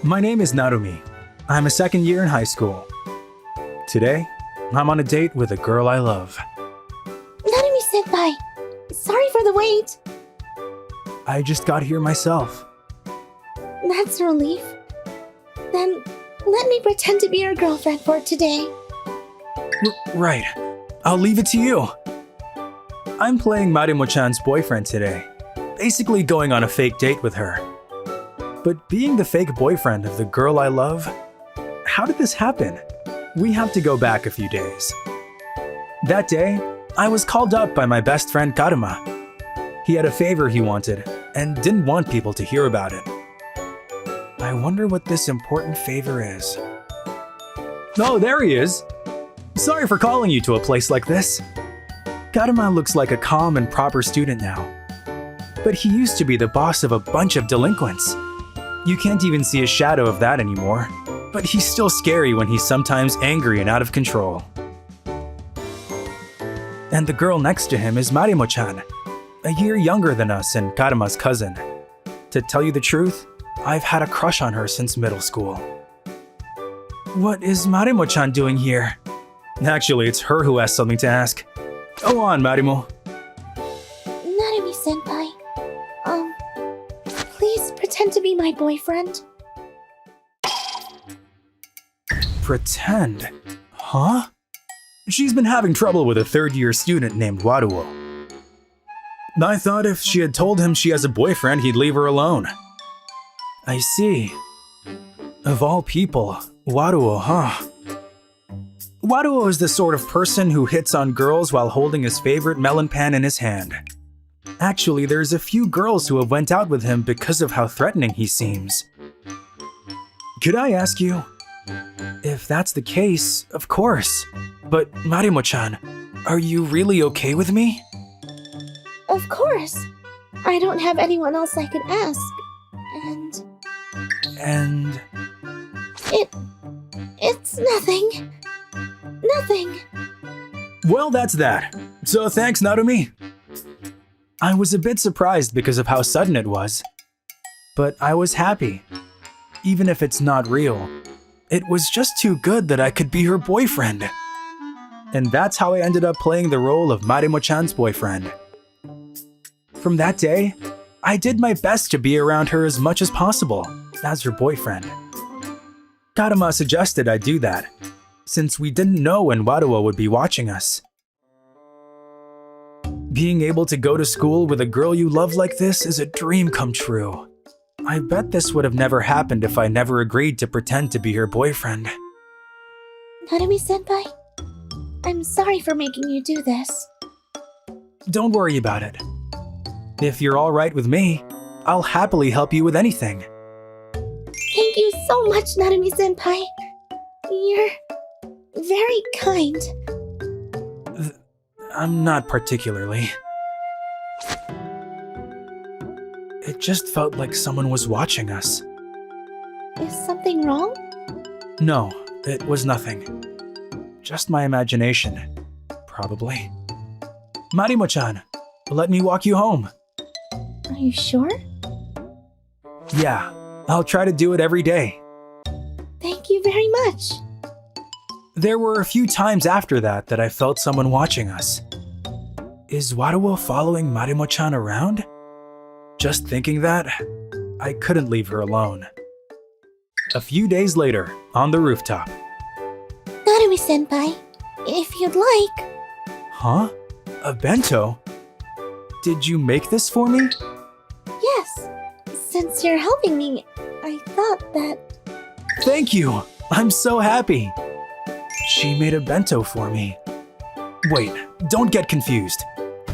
My name is Narumi. I'm a second year in high school. Today, I'm on a date with a girl I love. Narumi-senpai, sorry for the wait. I just got here myself. That's a relief. Then, let me pretend to be your girlfriend for today. Right. I'll leave it to you. I'm playing Marimo-chan's boyfriend today, basically going on a fake date with her. But being the fake boyfriend of the girl I love, how did this happen? We have to go back a few days. That day, I was called up by my best friend Karuma. He had a favor he wanted and didn't want people to hear about it. I wonder what this important favor is. Oh, there he is! Sorry for calling you to a place like this. Karuma looks like a calm and proper student now. But he used to be the boss of a bunch of delinquents. You can't even see a shadow of that anymore. But he's still scary when he's sometimes angry and out of control. And the girl next to him is Marimo-chan, a year younger than us and Karuma's cousin. To tell you the truth, I've had a crush on her since middle school. What is Marimo-chan doing here? Actually, it's her who has something to ask. Go on, Marimo. Narumi-senpai, please pretend to be my boyfriend. Pretend? Huh? She's been having trouble with a third-year student named Waruo. I thought if she had told him she has a boyfriend, he'd leave her alone. I see. Of all people, Waruo, huh? Waruo is the sort of person who hits on girls while holding his favorite melon pan in his hand. Actually, there's a few girls who have went out with him because of how threatening he seems. Could I ask you? If that's the case, of course. But Marimo-chan, are you really okay with me? Of course. I don't have anyone else I could ask. And... It's nothing. Nothing. Well, that's that. So thanks, Narumi. I was a bit surprised because of how sudden it was. But I was happy. Even if it's not real. It was just too good that I could be her boyfriend. And that's how I ended up playing the role of Marimo-chan's boyfriend. From that day, I did my best to be around her as much as possible, as her boyfriend. Karuma suggested I do that, since we didn't know when Waruo would be watching us. Being able to go to school with a girl you love like this is a dream come true. I bet this would have never happened if I never agreed to pretend to be her boyfriend. Narumi-senpai, I'm sorry for making you do this. Don't worry about it. If you're all right with me, I'll happily help you with anything. Thank you so much, Narumi-senpai. You're very kind. I'm not particularly. It just felt like someone was watching us. Is something wrong? No, it was nothing. Just my imagination, probably. Marimo-chan, let me walk you home. Are you sure? Yeah, I'll try to do it every day. Thank you very much. There were a few times after that I felt someone watching us. Is Waruo following Marimo-chan around? Just thinking that, I couldn't leave her alone. A few days later, on the rooftop. Narumi-senpai, if you'd like. Huh? A bento? Did you make this for me? Yes. Since you're helping me, I thought that... Thank you! I'm so happy! She made a bento for me. Wait, don't get confused.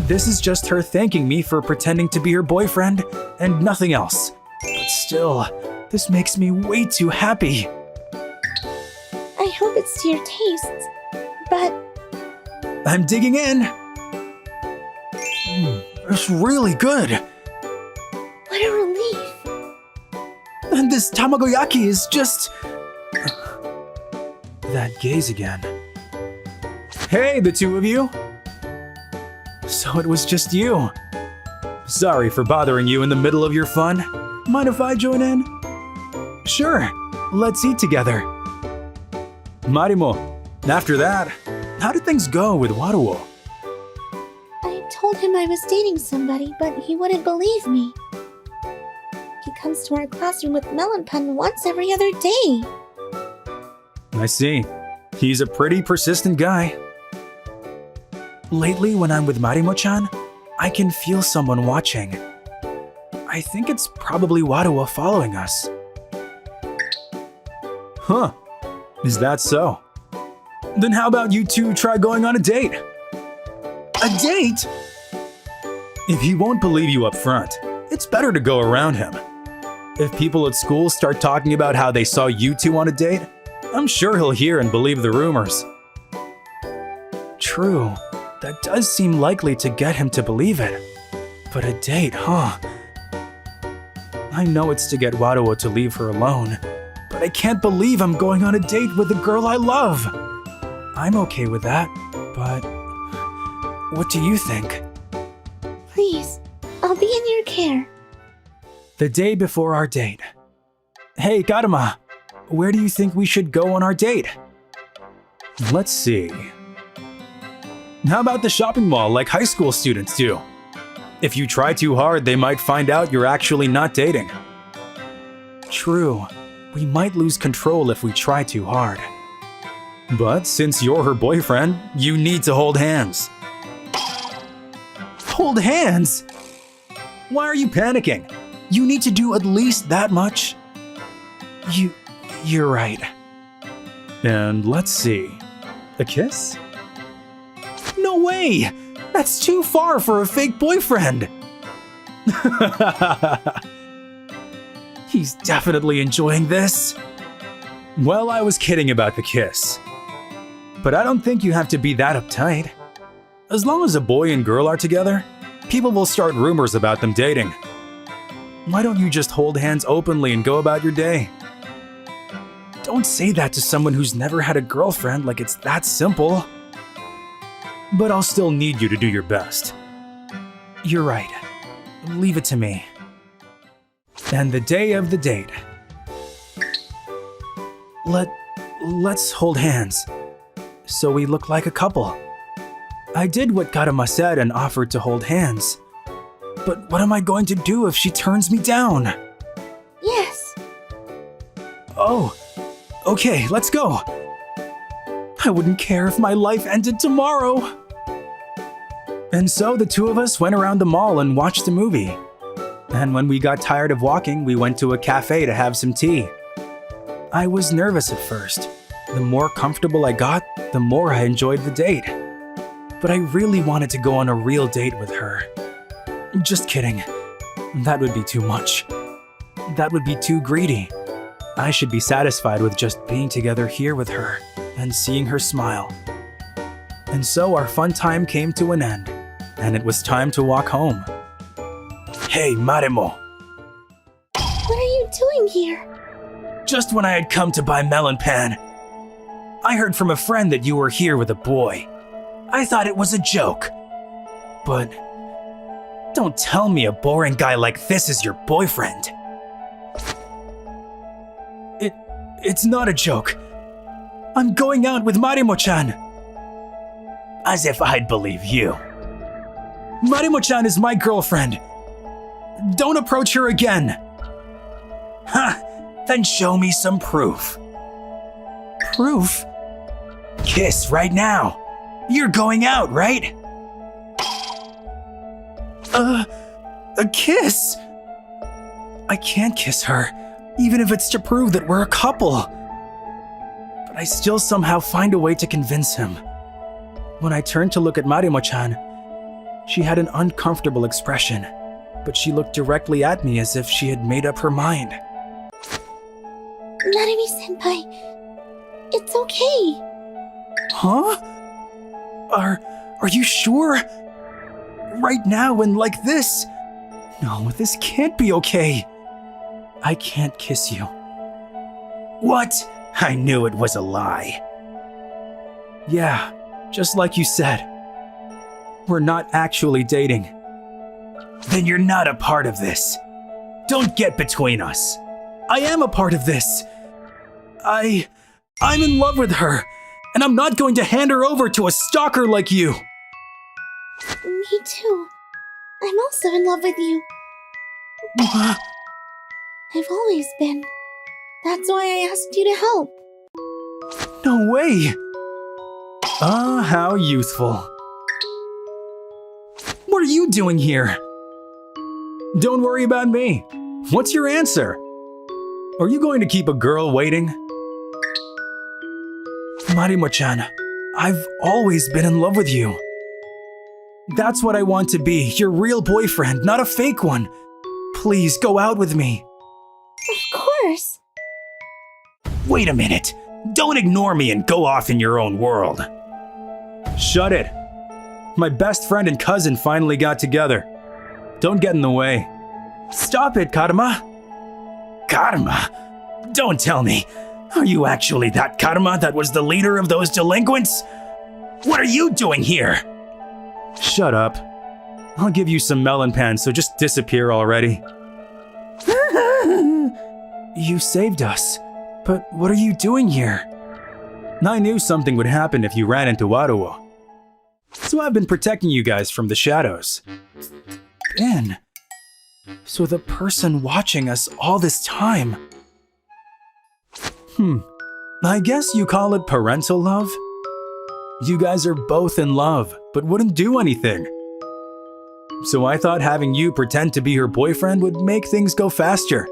This is just her thanking me for pretending to be her boyfriend and nothing else. But still, this makes me way too happy. I hope it's to your tastes, but... I'm digging in! It's really good! What a relief! And this tamagoyaki is just... That gaze again. Hey, the two of you! So it was just you. Sorry for bothering you in the middle of your fun. Mind if I join in? Sure, let's eat together. Marimo, after that, how did things go with Waruo? I told him I was dating somebody, but he wouldn't believe me. He comes to our classroom with melon pen once every other day. I see. He's a pretty persistent guy. Lately, when I'm with Marimo-chan, I can feel someone watching. I think it's probably Waruo following us. Huh. Is that so? Then how about you two try going on a date? A date? If he won't believe you up front, it's better to go around him. If people at school start talking about how they saw you two on a date, I'm sure he'll hear and believe the rumors. True, that does seem likely to get him to believe it. But a date, huh? I know it's to get Waruo to leave her alone, but I can't believe I'm going on a date with the girl I love. I'm okay with that, but what do you think? Please, I'll be in your care. The day before our date. Hey, Karuma, where do you think we should go on our date? Let's see. How about the shopping mall like high school students do? If you try too hard, they might find out you're actually not dating. True, we might lose control if we try too hard. But since you're her boyfriend, you need to hold hands. Hold hands? Why are you panicking? You need to do at least that much. You're right. And let's see. A kiss? No way! That's too far for a fake boyfriend! He's definitely enjoying this. Well, I was kidding about the kiss. But I don't think you have to be that uptight. As long as a boy and girl are together, people will start rumors about them dating. Why don't you just hold hands openly and go about your day? Don't say that to someone who's never had a girlfriend like it's that simple. But I'll still need you to do your best. You're right. Leave it to me. And the day of the date. Let's hold hands. So we look like a couple. I did what Karuma said and offered to hold hands. But what am I going to do if she turns me down? Yes. Oh, okay, let's go. I wouldn't care if my life ended tomorrow. And so the two of us went around the mall and watched a movie. And when we got tired of walking, we went to a cafe to have some tea. I was nervous at first. The more comfortable I got, the more I enjoyed the date. But I really wanted to go on a real date with her. Just kidding. That would be too much. That would be too greedy. I should be satisfied with just being together here with her and seeing her smile. And so our fun time came to an end, and it was time to walk home. Hey, Marimo. What are you doing here? Just when I had come to buy melon pan, I heard from a friend that you were here with a boy. I thought it was a joke. But don't tell me a boring guy like this is your boyfriend. It's not a joke. I'm going out with Marimo-chan. As if I'd believe you. Marimo-chan is my girlfriend. Don't approach her again. Ha! Then show me some proof. Proof? Kiss right now. You're going out, right? A kiss? I can't kiss her, even if it's to prove that we're a couple. But I still somehow find a way to convince him. When I turned to look at Marimo-chan, she had an uncomfortable expression, but she looked directly at me as if she had made up her mind. Narumi-senpai, it's okay. Huh? Are you sure? Right now and like this? No, this can't be okay. I can't kiss you. What? I knew it was a lie. Yeah, just like you said. We're not actually dating. Then you're not a part of this. Don't get between us. I am a part of this. I'm in love with her, and I'm not going to hand her over to a stalker like you. Me too. I'm also in love with you. I've always been. That's why I asked you to help. No way. Ah, how youthful. What are you doing here? Don't worry about me. What's your answer? Are you going to keep a girl waiting? Marimo-chan, I've always been in love with you. That's what I want to be, your real boyfriend, not a fake one. Please go out with me. Of course. Wait a minute. Don't ignore me and go off in your own world. Shut it. My best friend and cousin finally got together. Don't get in the way. Stop it, Karuma. Karuma? Don't tell me. Are you actually that Karuma that was the leader of those delinquents? What are you doing here? Shut up. I'll give you some melon pan, so just disappear already. You saved us. But what are you doing here? I knew something would happen if you ran into Waruo. So I've been protecting you guys from the shadows. Ben. So the person watching us all this time. I guess you call it parental love? You guys are both in love, but wouldn't do anything. So I thought having you pretend to be her boyfriend would make things go faster.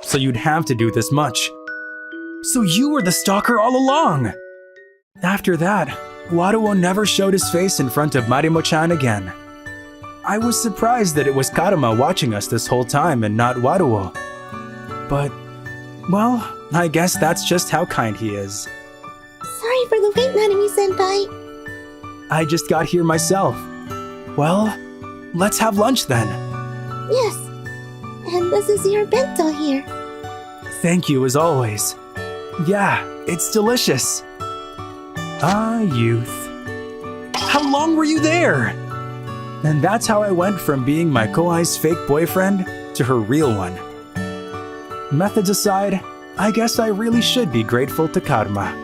So you'd have to do this much. So you were the stalker all along! After that, Waruo never showed his face in front of Marimo-chan again. I was surprised that it was Karuma watching us this whole time and not Waruo. But, well, I guess that's just how kind he is. Sorry for the wait, Nanami-senpai. I just got here myself. Well, let's have lunch then. Yes. And this is your bento here. Thank you as always. Yeah, it's delicious. Ah, youth. How long were you there? And that's how I went from being my Kouhai's fake boyfriend to her real one. Methods aside, I guess I really should be grateful to Karuma.